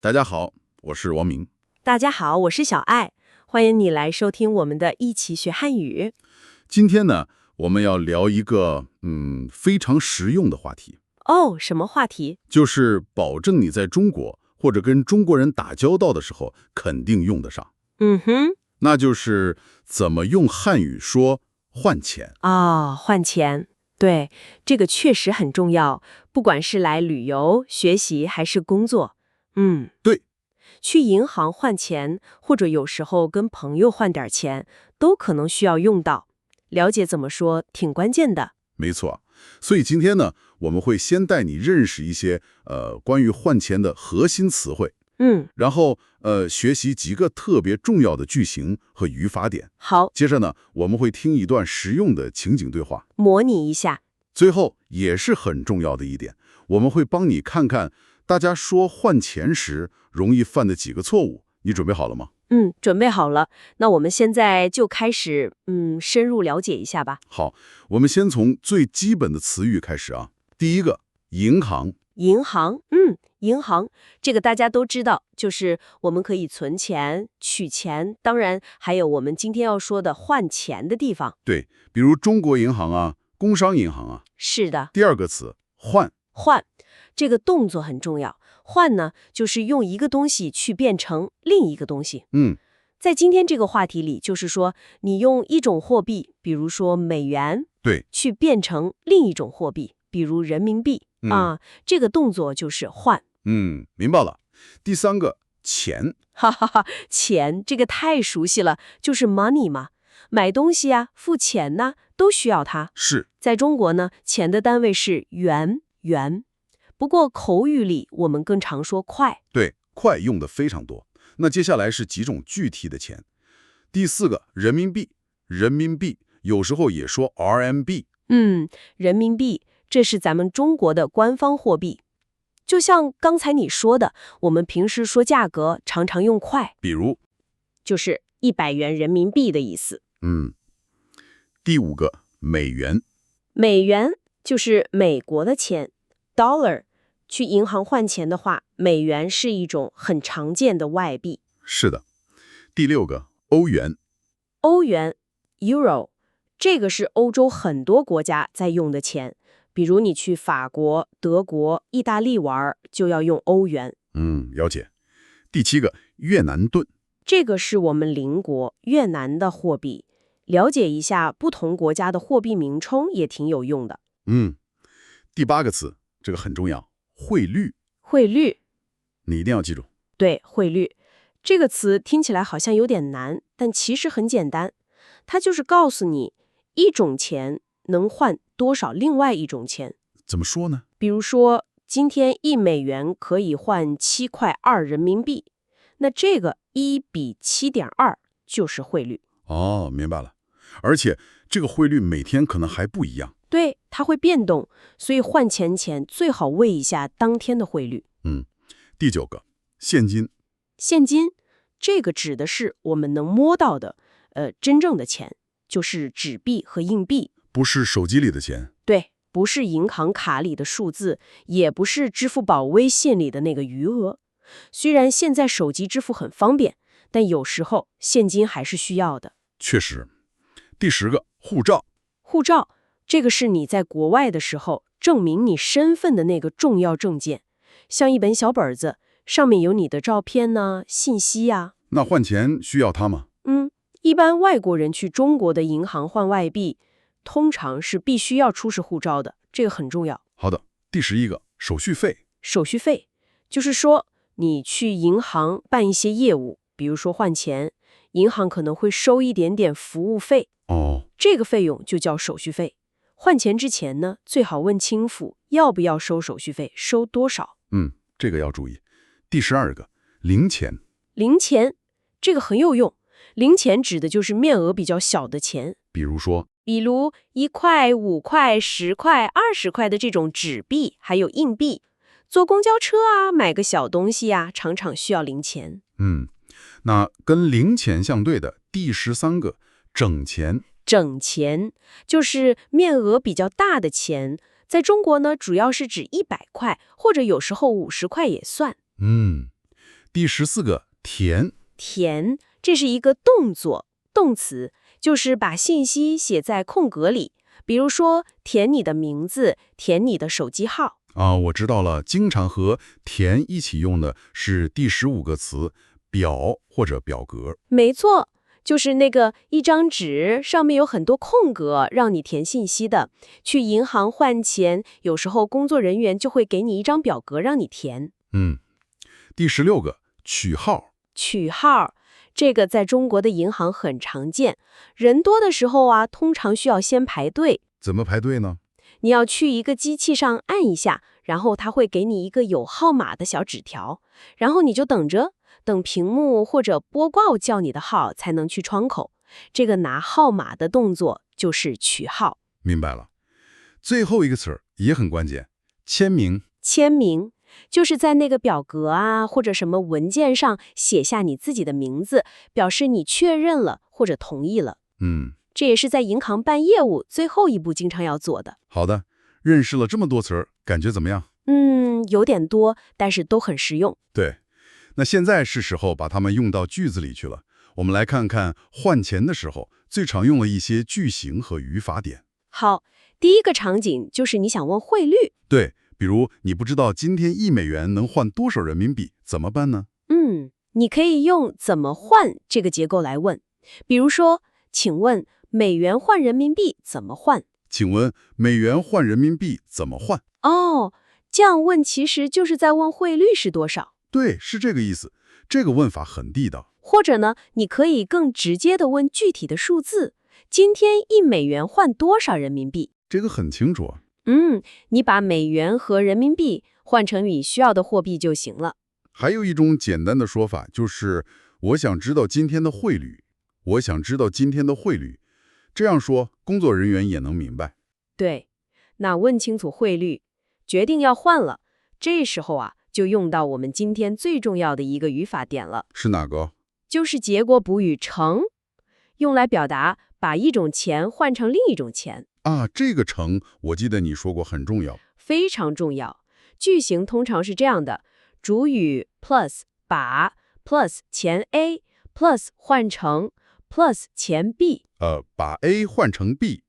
大家好，我是王明。大家好，我是小爱，欢迎你来收听我们的一起学汉语。今天呢，我们要聊一个非常实用的话题，哦，什么话题？就是保证你在中国或者跟中国人打交道的时候肯定用得上，嗯哼，那就是怎么用汉语说换钱。换钱。对，这个确实很重要，不管是来旅游、学习还是工作。对，去银行换钱，或者有时候跟朋友换点钱，都可能需要用到。了解怎么说挺关键的。没错。所以今天呢，我们会先带你认识一些关于换钱的核心词汇，然后学习几个特别重要的句型和语法点。好，接着呢，我们会听一段实用的情景对话，模拟一下。最后也是很重要的一点，我们会帮你看看大家说换钱时容易犯的几个错误。你准备好了吗？准备好了，那我们现在就开始，深入了解一下吧。好，我们先从最基本的词语开始啊。第一个，银行。银行，银行，这个大家都知道，就是我们可以存钱、取钱，当然还有我们今天要说的换钱的地方。对，比如中国银行啊，工商银行啊。是的，第二个词，换。换，这个动作很重要。换呢，就是用一个东西去变成另一个东西。在今天这个话题里，就是说你用一种货币，比如说美元，对，去变成另一种货币，比如人民币这个动作就是换。明白了。第三个，钱。哈哈哈，钱这个太熟悉了，就是 money 嘛，买东西啊、付钱呐、都需要它。是，在中国呢，钱的单位是元。不过口语里我们更常说块。对，块用的非常多。那接下来是几种具体的钱。第四个，人民币。人民币有时候也说 RMB。人民币，这是咱们中国的官方货币。就像刚才你说的，我们平时说价格常常用块，比如，就是100元人民币的意思。第五个，美元。美元就是美国的钱 ，dollar。去银行换钱的话，美元是一种很常见的外币。是的。第六个，欧元。欧元 Euro， 这个是欧洲很多国家在用的钱，比如你去法国、德国、意大利玩，就要用欧元。了解。第七个，越南盾。这个是我们邻国越南的货币，了解一下不同国家的货币名称也挺有用的。第八个词，这个很重要，汇率。汇率，你一定要记住。对，汇率这个词听起来好像有点难，但其实很简单，它就是告诉你一种钱能换多少另外一种钱。怎么说呢？比如说，今天$1可以换7.2人民币，那这个1比7.2就是汇率。哦，明白了。而且这个汇率每天可能还不一样。对，它会变动，所以换钱前最好问一下当天的汇率。第九个，现金。现金，这个指的是我们能摸到的，真正的钱，就是纸币和硬币。不是手机里的钱。对，不是银行卡里的数字，也不是支付宝、微信里的那个余额。虽然现在手机支付很方便，但有时候现金还是需要的。确实。第10个，护照。护照，这个是你在国外的时候证明你身份的那个重要证件，像一本小本子，上面有你的照片呢、信息呀。那换钱需要它吗？一般外国人去中国的银行换外币，通常是必须要出示护照的，这个很重要。好的。第11个，手续费。手续费，就是说你去银行办一些业务，比如说换钱，银行可能会收一点点服务费。这个费用就叫手续费。换钱之前呢，最好问清楚要不要收手续费，收多少。这个要注意。第12个，零钱。零钱，这个很有用。零钱指的就是面额比较小的钱，比如说1块、5块、10块、20块的这种纸币，还有硬币。坐公交车啊，买个小东西啊，常常需要零钱。那跟零钱相对的第13个，整钱。整钱就是面额比较大的钱，在中国呢，主要是指100块，或者有时候50块也算。第14个填。填，这是一个动作，动词，就是把信息写在空格里，比如说填你的名字，填你的手机号。我知道了，经常和填一起用的是第15个词，表或者表格。没错，就是那个一张纸上面有很多空格让你填信息的。去银行换钱，有时候工作人员就会给你一张表格让你填。第16个取号。取号，这个在中国的银行很常见，人多的时候啊，通常需要先排队。怎么排队呢？你要去一个机器上按一下，然后他会给你一个有号码的小纸条，然后你就等着，等屏幕或者播报叫你的号才能去窗口。这个拿号码的动作就是取号。明白了。最后一个词儿也很关键，签名。签名就是在那个表格啊或者什么文件上写下你自己的名字，表示你确认了或者同意了。这也是在银行办业务最后一步经常要做的。好的，认识了这么多词儿，感觉怎么样？有点多，但是都很实用。对，那现在是时候把它们用到句子里去了。我们来看看换钱的时候最常用的一些句型和语法点。好，第一个场景就是你想问汇率。对，比如你不知道今天1美元能换多少人民币，怎么办呢？你可以用怎么换这个结构来问。比如说，请问美元换人民币怎么换？请问美元换人民币怎么换？这样问其实就是在问汇率是多少。对，是这个意思。这个问法很地道。或者呢，你可以更直接地问具体的数字，今天1美元换多少人民币？这个很清楚啊。你把美元和人民币换成你需要的货币就行了。还有一种简单的说法，就是我想知道今天的汇率。我想知道今天的汇率。这样说，工作人员也能明白。对，那问清楚汇率，决定要换了，这时候啊，就用到我们今天最重要的一个语法点了。是哪个？就是结果补语乘，用来表达把一种钱换成另一种钱。这个乘，我记得你说过很重要。非常重要。句型通常是这样的，主语 plus 把 plus 钱 A plus 换成 plus 钱 B。把 A 换成 B。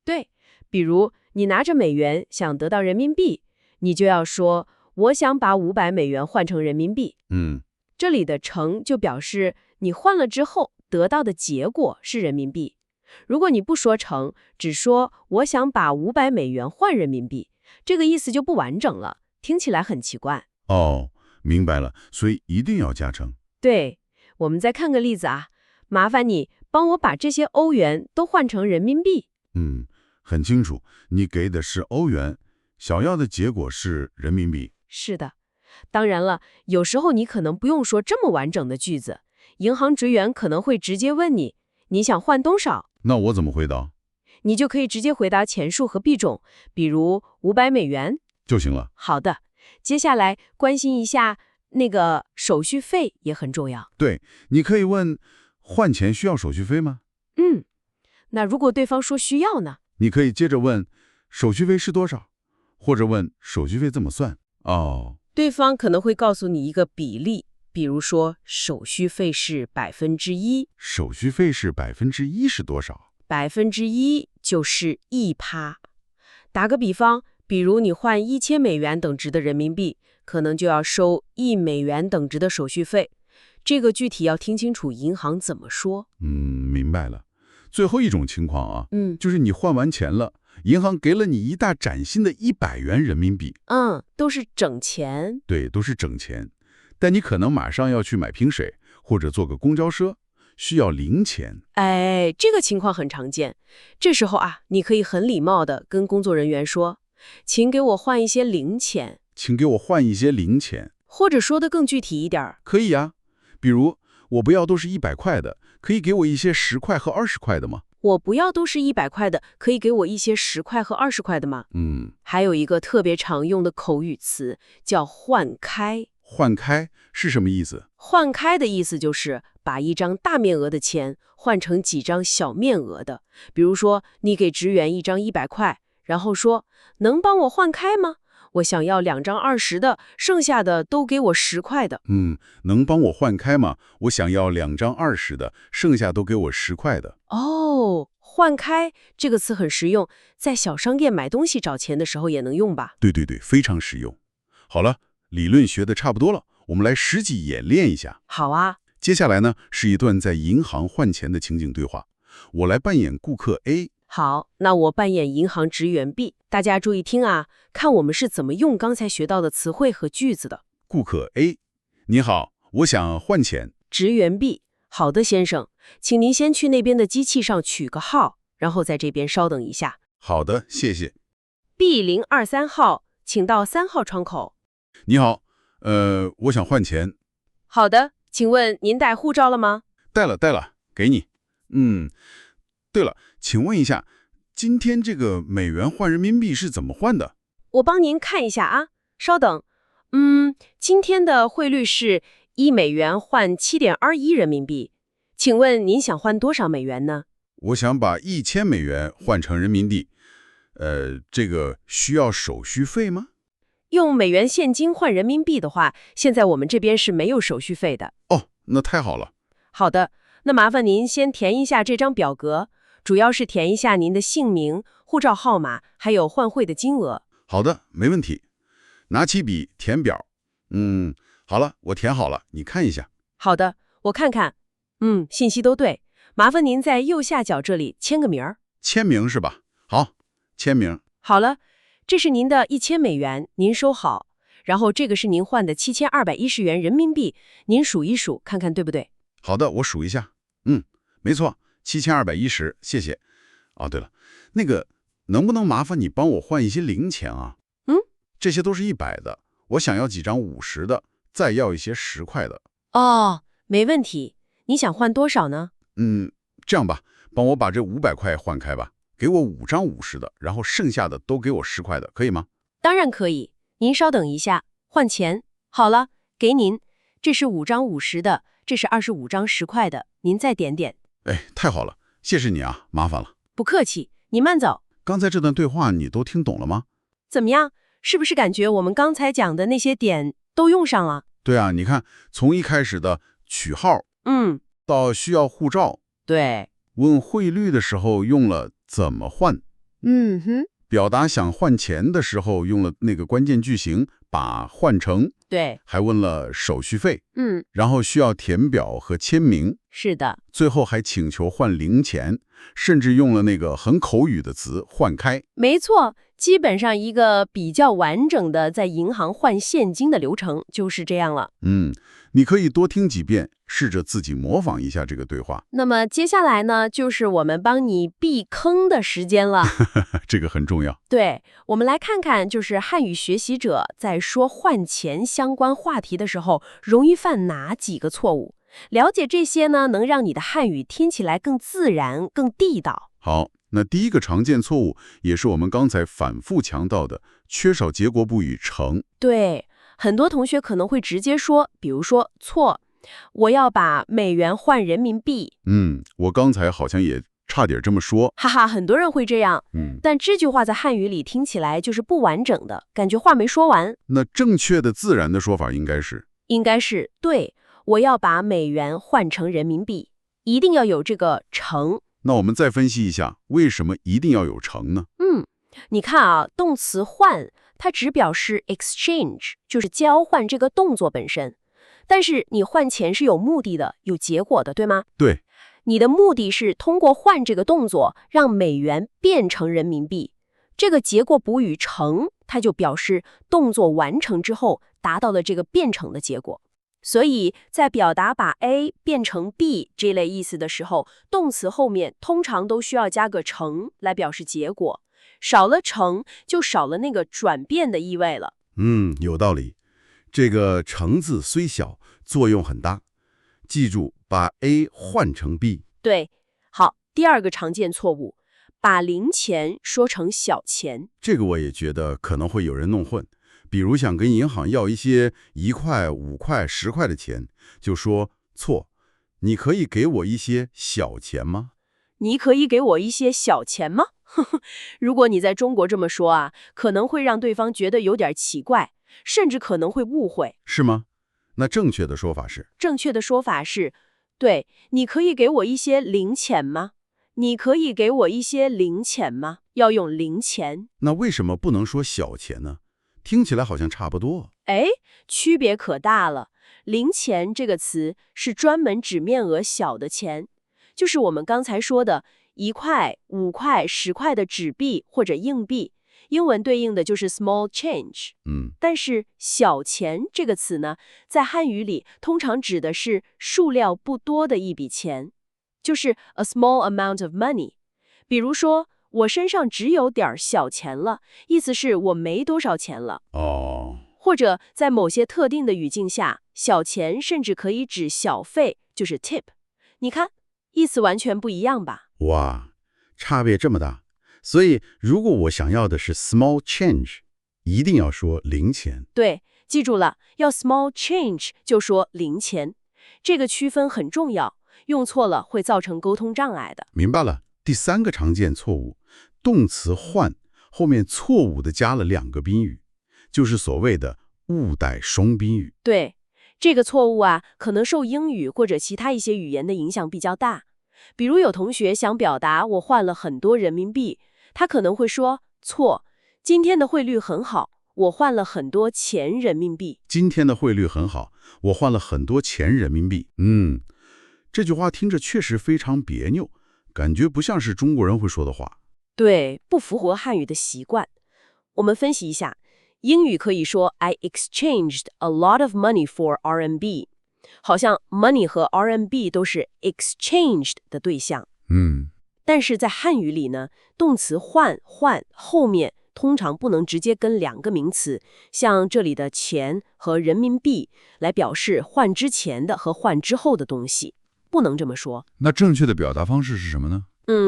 对，比如你拿着美元想得到人民币，你就要说我想把500美元换成人民币。这里的乘就表示你换了之后得到的结果是人民币。如果你不说乘，只说我想把500美元换人民币，这个意思就不完整了，听起来很奇怪。明白了，所以一定要加乘。对，我们再看个例子啊，麻烦你帮我把这些欧元都换成人民币。很清楚，你给的是欧元，想要的结果是人民币。是的，当然了，有时候你可能不用说这么完整的句子，银行职员可能会直接问你，你想换多少？那我怎么回答？你就可以直接回答钱数和币种，比如500美元就行了。好的，接下来关心一下那个手续费也很重要。对，你可以问换钱需要手续费吗？那如果对方说需要呢？你可以接着问手续费是多少，或者问手续费怎么算。对方可能会告诉你一个比例，比如说手续费是1%。手续费是1%是多少？1%就是1%。打个比方，比如你换1000美元等值的人民币，可能就要收1美元等值的手续费。这个具体要听清楚银行怎么说。明白了。最后一种情况啊，就是你换完钱了，银行给了你一大崭新的100元人民币。都是整钱。对，都是整钱。但你可能马上要去买瓶水，或者坐个公交车，需要零钱。这个情况很常见。这时候啊，你可以很礼貌地跟工作人员说，请给我换一些零钱。请给我换一些零钱。或者说得更具体一点。可以啊，比如我不要都是100块的，可以给我一些10块和20块的吗？我不要都是100块的，可以给我一些10块和20块的吗？还有一个特别常用的口语词叫换开。换开是什么意思？换开的意思就是把一张大面额的钱换成几张小面额的。比如说，你给职员一张100块，然后说，能帮我换开吗？我想要2张20的，剩下的都给我10块的。能帮我换开吗？我想要2张20的，剩下都给我10块的。哦，换开这个词很实用，在小商店买东西找钱的时候也能用吧？对，非常实用。好了，理论学的差不多了，我们来实际演练一下。好啊。接下来呢，是一段在银行换钱的情景对话，我来扮演顾客 A。好，那我扮演银行职员 B。大家注意听啊，看我们是怎么用刚才学到的词汇和句子的。顾客 A， 你好，我想换钱。职员 B， 好的先生，请您先去那边的机器上取个号，然后在这边稍等一下。好的，谢谢。B023号，请到3号窗口。你好，我想换钱。好的，请问您带护照了吗？带了，给你。对了，请问一下，今天这个美元换人民币是怎么换的？我帮您看一下啊，稍等。今天的汇率是1美元换7.21人民币。请问您想换多少美元呢？我想把1000美元换成人民币。这个需要手续费吗？用美元现金换人民币的话，现在我们这边是没有手续费的。哦，那太好了。好的，那麻烦您先填一下这张表格。主要是填一下您的姓名、护照号码，还有换汇的金额。好的，没问题。拿起笔填表。好了，我填好了，你看一下。好的，我看看。信息都对。麻烦您在右下角这里签个名儿。签名是吧？好，签名。好了，这是您的1000美元，您收好。然后这个是您换的7210元人民币，您数一数，看看对不对？好的，我数一下。没错。7210，谢谢。哦，对了，那个能不能麻烦你帮我换一些零钱啊？这些都是100的，我想要几张50的，再要一些10块的。哦，没问题。你想换多少呢？这样吧，帮我把这500块换开吧，给我5张50的，然后剩下的都给我10块的，可以吗？当然可以。您稍等一下，换钱。好了，给您。这是5张50的，这是25张10块的，您再点点。太好了，谢谢你啊，麻烦了。不客气，你慢走。刚才这段对话你都听懂了吗？怎么样？是不是感觉我们刚才讲的那些点都用上了？对啊，你看，从一开始的取号，到需要护照，对，问汇率的时候用了怎么换，表达想换钱的时候用了那个关键句型把换成，对，还问了手续费，然后需要填表和签名，是的，最后还请求换零钱，甚至用了那个很口语的词换开。没错，基本上一个比较完整的在银行换现金的流程就是这样了。你可以多听几遍，试着自己模仿一下这个对话。那么接下来呢，就是我们帮你避坑的时间了。这个很重要。对，我们来看看，就是汉语学习者在说换钱相关话题的时候，容易犯哪几个错误。了解这些呢，能让你的汉语听起来更自然、更地道。好，那第一个常见错误，也是我们刚才反复强调的，缺少结果补语成。对，很多同学可能会直接说，比如说错，我要把美元换人民币。我刚才好像也差点这么说。哈哈，很多人会这样。但这句话在汉语里听起来就是不完整的，感觉话没说完。那正确的自然的说法应该是对，我要把美元换成人民币，一定要有这个成。那我们再分析一下，为什么一定要有成呢？你看啊，动词换，它只表示 exchange， 就是交换这个动作本身。但是你换钱是有目的的，有结果的，对吗？对。你的目的是通过换这个动作，让美元变成人民币。这个结果补语成，它就表示动作完成之后，达到了这个变成的结果。所以在表达把 A 变成 B 这类意思的时候，动词后面通常都需要加个成来表示结果。少了成，就少了那个转变的意味了。有道理。这个成字虽小，作用很大。记住，把 A 换成 B。对，好，第二个常见错误，把零钱说成小钱。这个我也觉得可能会有人弄混。比如想跟银行要一些1块、5块、10块的钱，就说错，你可以给我一些小钱吗？你可以给我一些小钱吗？如果你在中国这么说啊，可能会让对方觉得有点奇怪，甚至可能会误会。是吗？那正确的说法是？正确的说法是，对，你可以给我一些零钱吗？你可以给我一些零钱吗？要用零钱。那为什么不能说小钱呢？听起来好像差不多。哎，区别可大了。零钱这个词是专门指面额小的钱，就是我们刚才说的1块、5块、10块的纸币或者硬币，英文对应的就是 small change。但是小钱这个词呢，在汉语里通常指的是数量不多的一笔钱，就是 a small amount of money。比如说，我身上只有点小钱了，意思是我没多少钱了。或者在某些特定的语境下，小钱甚至可以指小费，就是 tip。你看，意思完全不一样吧？哇，差别这么大。所以，如果我想要的是 small change， 一定要说零钱。对，记住了，要 small change 就说零钱。这个区分很重要，用错了会造成沟通障碍的。明白了。第3个常见错误，动词换后面错误地加了2个宾语，就是所谓的误带双宾语。对，这个错误啊，可能受英语或者其他一些语言的影响比较大。比如有同学想表达我换了很多人民币，他可能会说错，今天的汇率很好，我换了很多钱人民币。今天的汇率很好，我换了很多钱人民币。这句话听着确实非常别扭，感觉不像是中国人会说的话。对，不符合汉语的习惯。我们分析一下，英语可以说 I exchanged a lot of money for RMB， 好像 money 和 RMB 都是 exchanged 的对象。但是在汉语里呢，动词换后面通常不能直接跟2个名词，像这里的钱和人民币来表示换之前的和换之后的东西，不能这么说。那正确的表达方式是什么呢？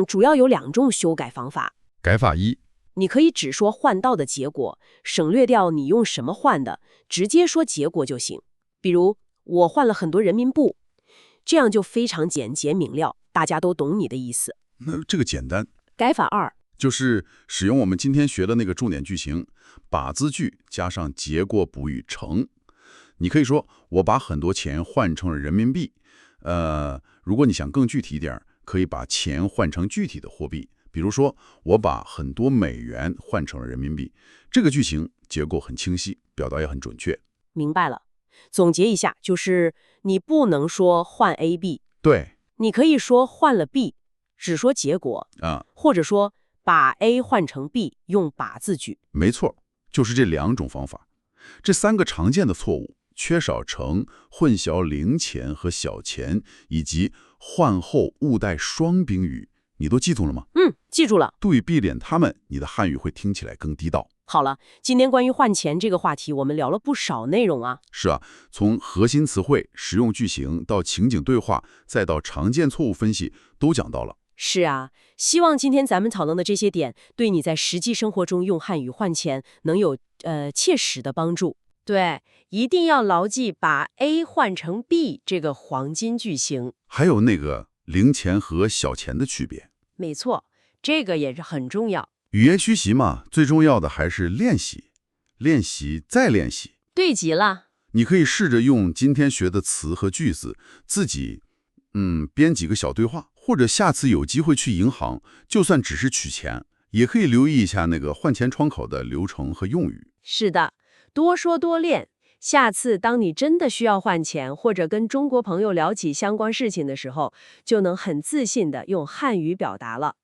主要有2种修改方法。改法1，你可以只说换到的结果，省略掉你用什么换的，直接说结果就行。比如我换了很多人民币，这样就非常简洁明了，大家都懂你的意思。那这个简单。改法2就是使用我们今天学的那个重点句型，把字句加上结果补语成。你可以说我把很多钱换成了人民币。如果你想更具体一点，可以把钱换成具体的货币，比如说我把很多美元换成了人民币。这个句型结构很清晰，表达也很准确。明白了。总结一下，就是你不能说换 A、B， 对，你可以说换了 B， 只说结果或者说把 A 换成 B， 用把字句。没错，就是这2种方法。这3个常见的错误，缺少成、混淆零钱和小钱，以及换后误带双宾语，你都记住了吗？记住了。注意避免它们，你的汉语会听起来更地道。好了，今天关于换钱这个话题，我们聊了不少内容啊。是啊，从核心词汇、实用句型到情景对话，再到常见错误分析，都讲到了。是啊，希望今天咱们讨论的这些点，对你在实际生活中用汉语换钱能有切实的帮助。对，一定要牢记把 A 换成 B 这个黄金句型。还有那个零钱和小钱的区别。没错，这个也是很重要。语言学习嘛，最重要的还是练习，练习再练习。对极了。你可以试着用今天学的词和句子，自己编几个小对话，或者下次有机会去银行，就算只是取钱，也可以留意一下那个换钱窗口的流程和用语。是的，多说多练。下次当你真的需要换钱，或者跟中国朋友聊起相关事情的时候，就能很自信地用汉语表达了。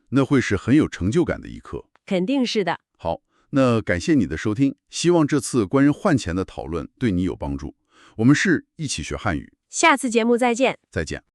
那会是很有成就感的一刻。肯定是的。好，那感谢你的收听，希望这次关于换钱的讨论对你有帮助。我们是一起学汉语，下次节目再见。再见。